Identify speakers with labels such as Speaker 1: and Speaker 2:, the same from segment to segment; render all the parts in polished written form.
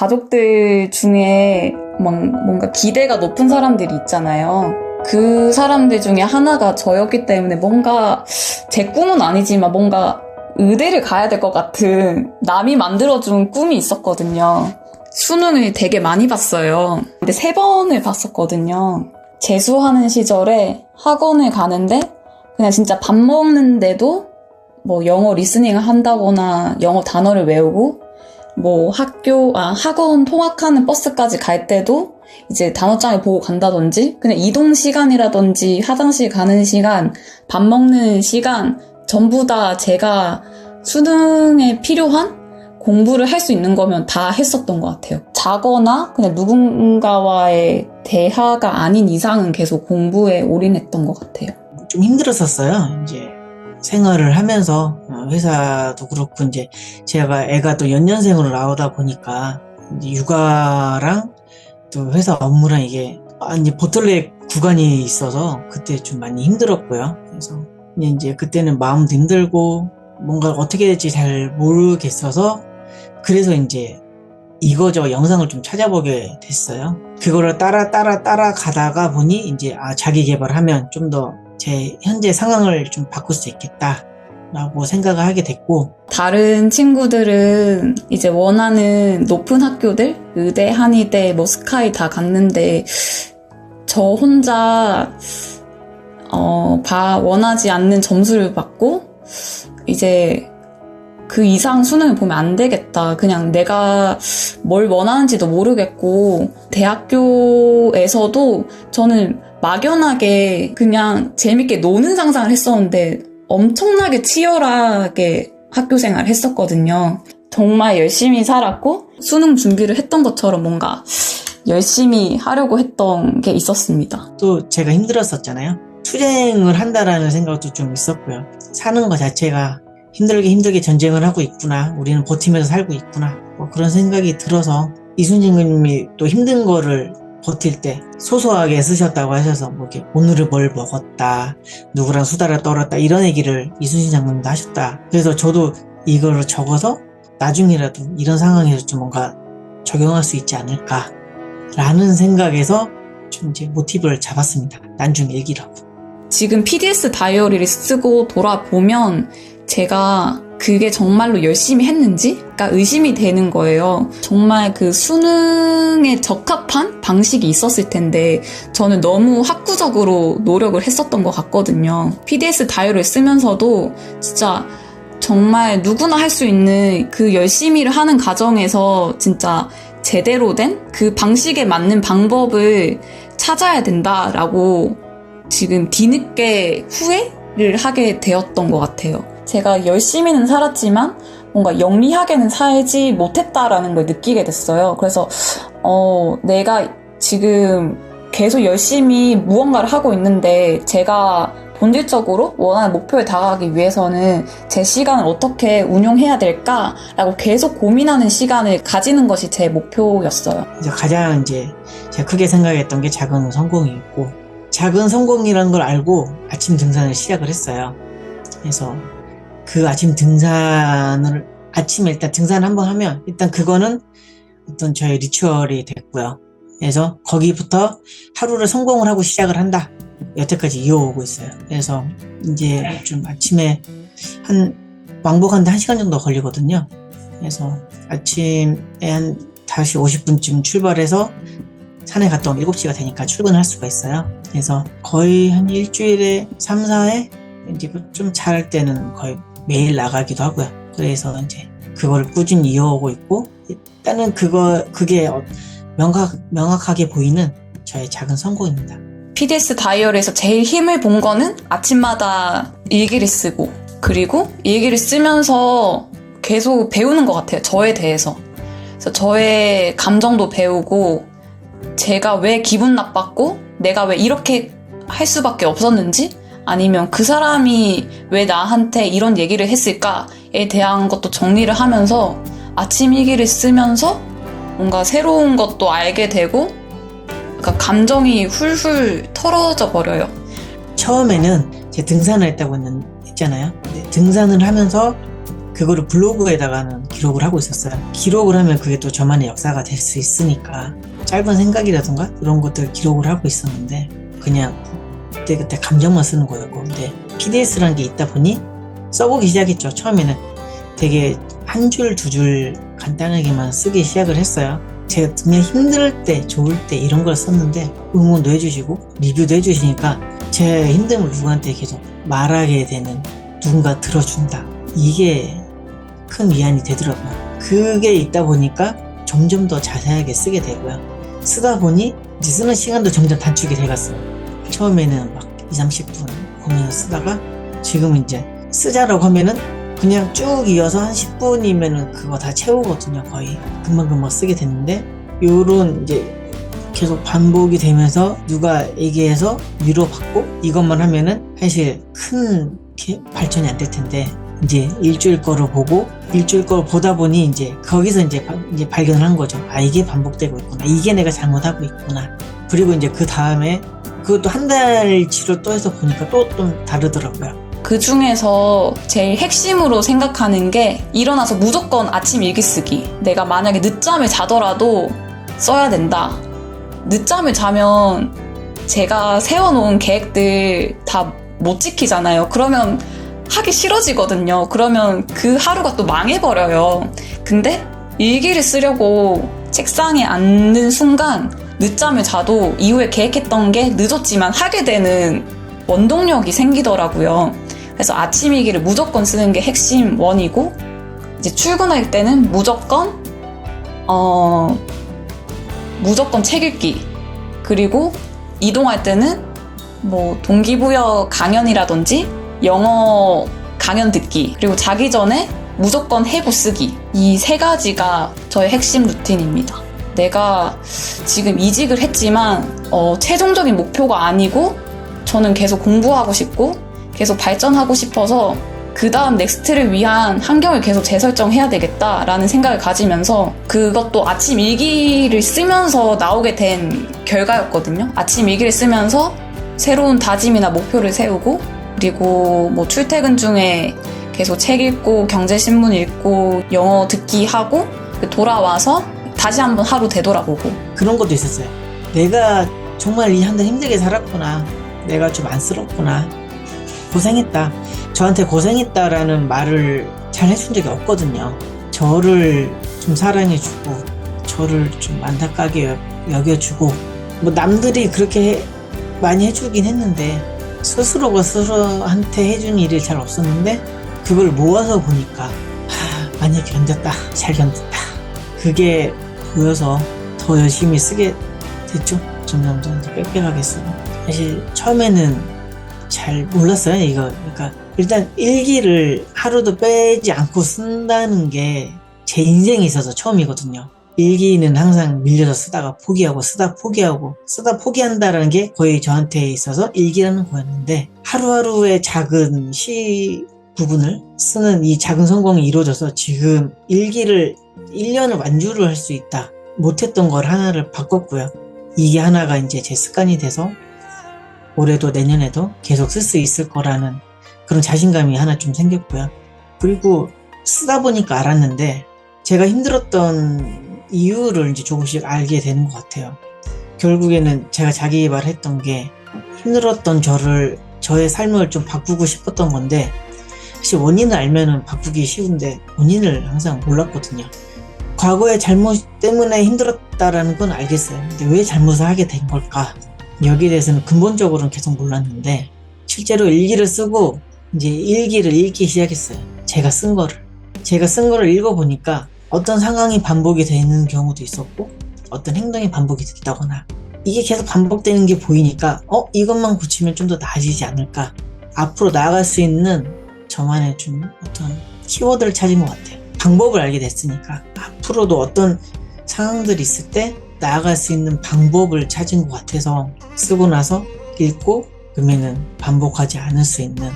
Speaker 1: 가족들 중에 뭔가 기대가 높은 사람들이 있잖아요. 그 사람들 중에 하나가 저였기 때문에 뭔가 제 꿈은 아니지만 뭔가 의대를 가야 될 것 같은 남이 만들어준 꿈이 있었거든요. 수능을 되게 많이 봤어요. 근데 3번을 봤었거든요. 재수하는 시절에 학원을 가는데 그냥 진짜 밥 먹는데도 뭐 영어 리스닝을 한다거나 영어 단어를 외우고 뭐 학원 통학하는 버스까지 갈 때도 이제 단어장을 보고 간다든지 그냥 이동 시간이라든지 화장실 가는 시간, 밥 먹는 시간 전부 다 제가 수능에 필요한 공부를 할 수 있는 거면 다 했었던 것 같아요. 자거나 그냥 누군가와의 대화가 아닌 이상은 계속 공부에 올인했던 것 같아요.
Speaker 2: 좀 힘들었었어요. 이제 생활을 하면서 회사도 그렇고 이제 제가 애가 또 연년생으로 나오다 보니까 이제 육아랑 또 회사 업무랑 이게 이제 보틀렉 구간이 있어서 그때 좀 많이 힘들었고요. 그래서 이제 그때는 마음도 힘들고 뭔가 어떻게 될지 잘 모르겠어서 그래서 이제 이거저거 영상을 좀 찾아보게 됐어요. 그거를 따라 가다가 보니 이제 자기 개발하면 좀 더 제 현재 상황을 좀 바꿀 수 있겠다라고 생각을 하게 됐고,
Speaker 1: 다른 친구들은 이제 원하는 높은 학교들, 의대, 한의대, 뭐 스카이 다 갔는데 저 혼자 원하지 않는 점수를 받고 이제 그 이상 수능을 보면 안 되겠다. 그냥 내가 뭘 원하는지도 모르겠고 대학교에서도 저는 막연하게 그냥 재밌게 노는 상상을 했었는데 엄청나게 치열하게 학교 생활을 했었거든요. 정말 열심히 살았고 수능 준비를 했던 것처럼 뭔가 열심히 하려고 했던 게 있었습니다.
Speaker 2: 또 제가 힘들었었잖아요. 투쟁을 한다라는 생각도 좀 있었고요. 사는 것 자체가 힘들게 전쟁을 하고 있구나. 우리는 버티면서 살고 있구나. 뭐 그런 생각이 들어서 이순신 님이 또 힘든 거를 버틸 때 소소하게 쓰셨다고 하셔서 뭐 이렇게 오늘은 뭘 먹었다, 누구랑 수다를 떨었다 이런 얘기를 이순신 장군님도 하셨다. 그래서 저도 이거를 적어서 나중이라도 이런 상황에서 좀 뭔가 적용할 수 있지 않을까라는 생각에서 좀 이제 모티브를 잡았습니다. 난중 일기라고.
Speaker 1: 지금 PDS 다이어리를 쓰고 돌아보면 제가 그게 정말로 열심히 했는지가 의심이 되는 거예요. 정말 그 수능에 적합한 방식이 있었을 텐데 저는 너무 학구적으로 노력을 했었던 것 같거든요. PDS 다이어리를 쓰면서도 진짜 정말 누구나 할 수 있는 그 열심히를 하는 과정에서 진짜 제대로 된 그 방식에 맞는 방법을 찾아야 된다라고 지금 뒤늦게 후회를 하게 되었던 것 같아요. 제가 열심히는 살았지만 뭔가 영리하게는 살지 못했다라는 걸 느끼게 됐어요. 그래서 내가 지금 계속 열심히 무언가를 하고 있는데 제가 본질적으로 원하는 목표에 다가가기 위해서는 제 시간을 어떻게 운용해야 될까라고 계속 고민하는 시간을 가지는 것이 제 목표였어요.
Speaker 2: 가장 제가 크게 생각했던 게 작은 성공이었고, 작은 성공이라는 걸 알고 아침 등산을 시작을 했어요. 그래서 그 아침에 일단 등산 한번 하면 일단 그거는 어떤 저의 리추얼이 됐고요. 그래서 거기부터 하루를 성공을 하고 시작을 한다. 여태까지 이어오고 있어요. 그래서 이제 좀 아침에 왕복하는데 1시간 정도 걸리거든요. 그래서 아침에 한 5시 50분쯤 출발해서 산에 갔다 오면 7시가 되니까 출근할 수가 있어요. 그래서 거의 한 일주일에 3, 4회 이제 좀 잘할 때는 거의 매일 나가기도 하고요. 그래서 이제 그걸 꾸준히 이어오고 있고, 일단은 그게 명확하게 보이는 저의 작은 성공입니다.
Speaker 1: PDS 다이어리에서 제일 힘을 본 거는 아침마다 일기를 쓰고, 그리고 일기를 쓰면서 계속 배우는 것 같아요. 저에 대해서. 그래서 저의 감정도 배우고, 제가 왜 기분 나빴고, 내가 왜 이렇게 할 수밖에 없었는지, 아니면 그 사람이 왜 나한테 이런 얘기를 했을까에 대한 것도 정리를 하면서 아침 일기를 쓰면서 뭔가 새로운 것도 알게 되고, 그러니까 감정이 훌훌 털어져 버려요.
Speaker 2: 처음에는 제가 등산을 했다고 했잖아요. 등산을 하면서 그거를 블로그에다가는 기록을 하고 있었어요. 기록을 하면 그게 또 저만의 역사가 될 수 있으니까 짧은 생각이라던가 이런 것들 기록을 하고 있었는데 그냥 그때 감정만 쓰는 거였고, 근데 PDS라는 게 있다 보니 써보기 시작했죠. 처음에는 되게 한 줄, 두 줄 간단하게만 쓰기 시작을 했어요. 제가 그냥 힘들 때, 좋을 때 이런 걸 썼는데 응원도 해주시고 리뷰도 해주시니까 제 힘듦을 누구한테 계속 말하게 되는, 누군가 들어준다. 이게 큰 위안이 되더라고요. 그게 있다 보니까 점점 더 자세하게 쓰게 되고요. 쓰다 보니 이제 쓰는 시간도 점점 단축이 돼갔어요. 처음에는 막 20-30분 고민을 쓰다가 지금은 이제 쓰자라고 하면은 그냥 쭉 이어서 한 10분이면은 그거 다 채우거든요. 거의 금방금방 쓰게 됐는데, 요런 이제 계속 반복이 되면서 누가 얘기해서 위로받고 이것만 하면은 사실 큰 발전이 안 될 텐데, 이제 일주일 거를 보고 일주일 거를 보다 보니 이제 거기서 이제 발견을 한 거죠. 아, 이게 반복되고 있구나. 이게 내가 잘못하고 있구나. 그리고 이제 그 다음에 그것도 한 달치를 또 해서 보니까 또 좀 다르더라고요.
Speaker 1: 그 중에서 제일 핵심으로 생각하는 게 일어나서 무조건 아침 일기 쓰기. 내가 만약에 늦잠을 자더라도 써야 된다. 늦잠을 자면 제가 세워놓은 계획들 다 못 지키잖아요. 그러면 하기 싫어지거든요. 그러면 그 하루가 또 망해버려요. 근데 일기를 쓰려고 책상에 앉는 순간 늦잠을 자도 이후에 계획했던 게 늦었지만 하게 되는 원동력이 생기더라고요. 그래서 아침 일기를 무조건 쓰는 게 핵심 원이고, 이제 출근할 때는 무조건 책 읽기. 그리고 이동할 때는 뭐 동기부여 강연이라든지 영어 강연 듣기. 그리고 자기 전에 무조건 해부 쓰기. 이 3가지가 저의 핵심 루틴입니다. 내가 지금 이직을 했지만 최종적인 목표가 아니고 저는 계속 공부하고 싶고 계속 발전하고 싶어서 그 다음 넥스트를 위한 환경을 계속 재설정해야 되겠다라는 생각을 가지면서, 그것도 아침 일기를 쓰면서 나오게 된 결과였거든요. 아침 일기를 쓰면서 새로운 다짐이나 목표를 세우고, 그리고 뭐 출퇴근 중에 계속 책 읽고 경제신문 읽고 영어 듣기 하고 돌아와서 다시 한번 하루 되돌아보고.
Speaker 2: 그런 것도 있었어요. 내가 정말 이 한 달 힘들게 살았구나. 내가 좀 안쓰럽구나. 고생했다. 저한테 고생했다라는 말을 잘 해준 적이 없거든요. 저를 좀 사랑해주고 저를 좀 안타깝게 여겨주고, 뭐 남들이 그렇게 많이 해주긴 했는데 스스로가 스스로한테 해준 일이 잘 없었는데, 그걸 모아서 보니까 많이 견뎠다. 잘 견뎠다. 그게 보여서 더 열심히 쓰게 됐죠. 점점 빽빽하게 쓰고. 사실 처음에는 잘 몰랐어요, 이거. 그러니까 일단 일기를 하루도 빼지 않고 쓴다는 게 제 인생에 있어서 처음이거든요. 일기는 항상 밀려서 쓰다가 포기하고 쓰다 포기한다라는 게 거의 저한테 있어서 일기라는 거였는데, 하루하루의 작은 시 부분을 쓰는 이 작은 성공이 이루어져서 지금 일기를 1년을 완주를 할 수 있다. 못했던 걸 하나를 바꿨고요. 이게 하나가 이제 제 습관이 돼서 올해도 내년에도 계속 쓸 수 있을 거라는 그런 자신감이 하나 좀 생겼고요. 그리고 쓰다 보니까 알았는데, 제가 힘들었던 이유를 이제 조금씩 알게 되는 것 같아요. 결국에는 제가 자기 말했던 게 힘들었던 저의 삶을 좀 바꾸고 싶었던 건데, 사실 원인을 알면은 바꾸기 쉬운데 원인을 항상 몰랐거든요. 과거의 잘못 때문에 힘들었다라는 건 알겠어요. 근데 왜 잘못을 하게 된 걸까? 여기에 대해서는 근본적으로는 계속 몰랐는데, 실제로 일기를 쓰고 이제 일기를 읽기 시작했어요. 제가 쓴 거를 읽어보니까 어떤 상황이 반복이 되는 경우도 있었고, 어떤 행동이 반복이 됐다거나, 이게 계속 반복되는 게 보이니까 이것만 고치면 좀 더 나아지지 않을까, 앞으로 나아갈 수 있는 저만의 좀 어떤 키워드를 찾은 것 같아요. 방법을 알게 됐으니까 앞으로도 어떤 상황들이 있을 때 나아갈 수 있는 방법을 찾은 것 같아서, 쓰고 나서 읽고 그러면은 반복하지 않을 수 있는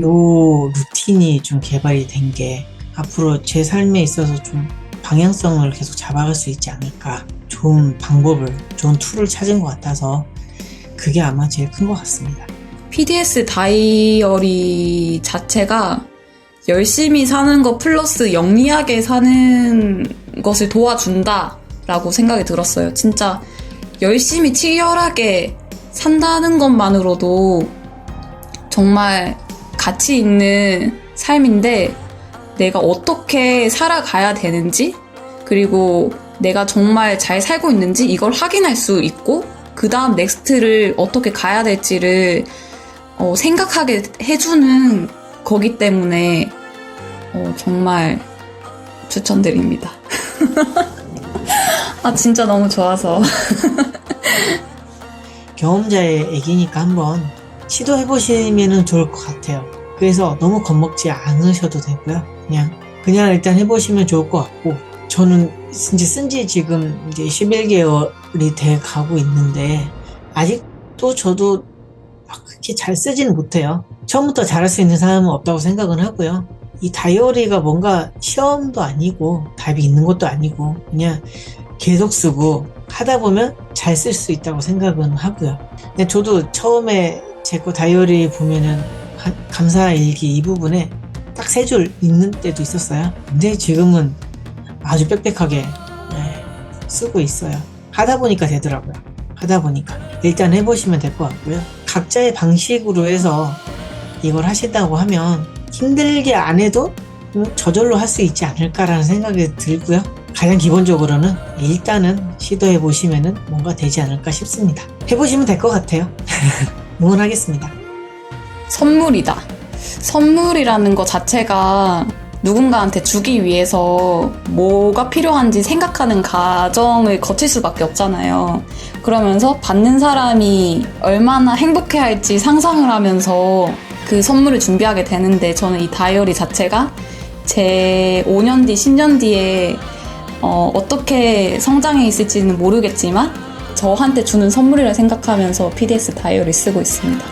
Speaker 2: 요 루틴이 좀 개발이 된 게 앞으로 제 삶에 있어서 좀 방향성을 계속 잡아갈 수 있지 않을까, 좋은 방법을, 좋은 툴을 찾은 것 같아서 그게 아마 제일 큰 것 같습니다.
Speaker 1: PDS 다이어리 자체가 열심히 사는 거 플러스 영리하게 사는 것을 도와준다 라고 생각이 들었어요. 진짜 열심히 치열하게 산다는 것만으로도 정말 가치 있는 삶인데, 내가 어떻게 살아가야 되는지, 그리고 내가 정말 잘 살고 있는지 이걸 확인할 수 있고, 그 다음 넥스트를 어떻게 가야 될지를 생각하게 해주는 거기 때문에 정말 추천드립니다. 아, 진짜 너무 좋아서.
Speaker 2: 경험자의 얘기니까 한번 시도해보시면 좋을 것 같아요. 그래서 너무 겁먹지 않으셔도 되고요. 그냥 일단 해보시면 좋을 것 같고, 저는 이제 쓴지 지금 이제 11개월이 돼 가고 있는데, 아직도 저도 막 그렇게 잘 쓰지는 못해요. 처음부터 잘할 수 있는 사람은 없다고 생각은 하고요. 이 다이어리가 뭔가 시험도 아니고 답이 있는 것도 아니고, 그냥 계속 쓰고 하다 보면 잘 쓸 수 있다고 생각은 하고요. 근데 저도 처음에 제 거 다이어리 보면은 감사일기 이 부분에 딱 3줄 읽는 때도 있었어요. 근데 지금은 아주 빽빽하게 쓰고 있어요. 하다 보니까 되더라고요. 하다 보니까 일단 해보시면 될 것 같고요. 각자의 방식으로 해서 이걸 하신다고 하면 힘들게 안 해도 저절로 할 수 있지 않을까라는 생각이 들고요. 가장 기본적으로는 일단은 시도해 보시면은 뭔가 되지 않을까 싶습니다. 해보시면 될 것 같아요. 응원하겠습니다.
Speaker 1: 선물이다. 선물이라는 것 자체가 누군가한테 주기 위해서 뭐가 필요한지 생각하는 과정을 거칠 수밖에 없잖아요. 그러면서 받는 사람이 얼마나 행복해할지 상상을 하면서 그 선물을 준비하게 되는데, 저는 이 다이어리 자체가 제 5년 뒤, 10년 뒤에 어떻게 성장해 있을지는 모르겠지만 저한테 주는 선물이라 생각하면서 PDS 다이어리 쓰고 있습니다.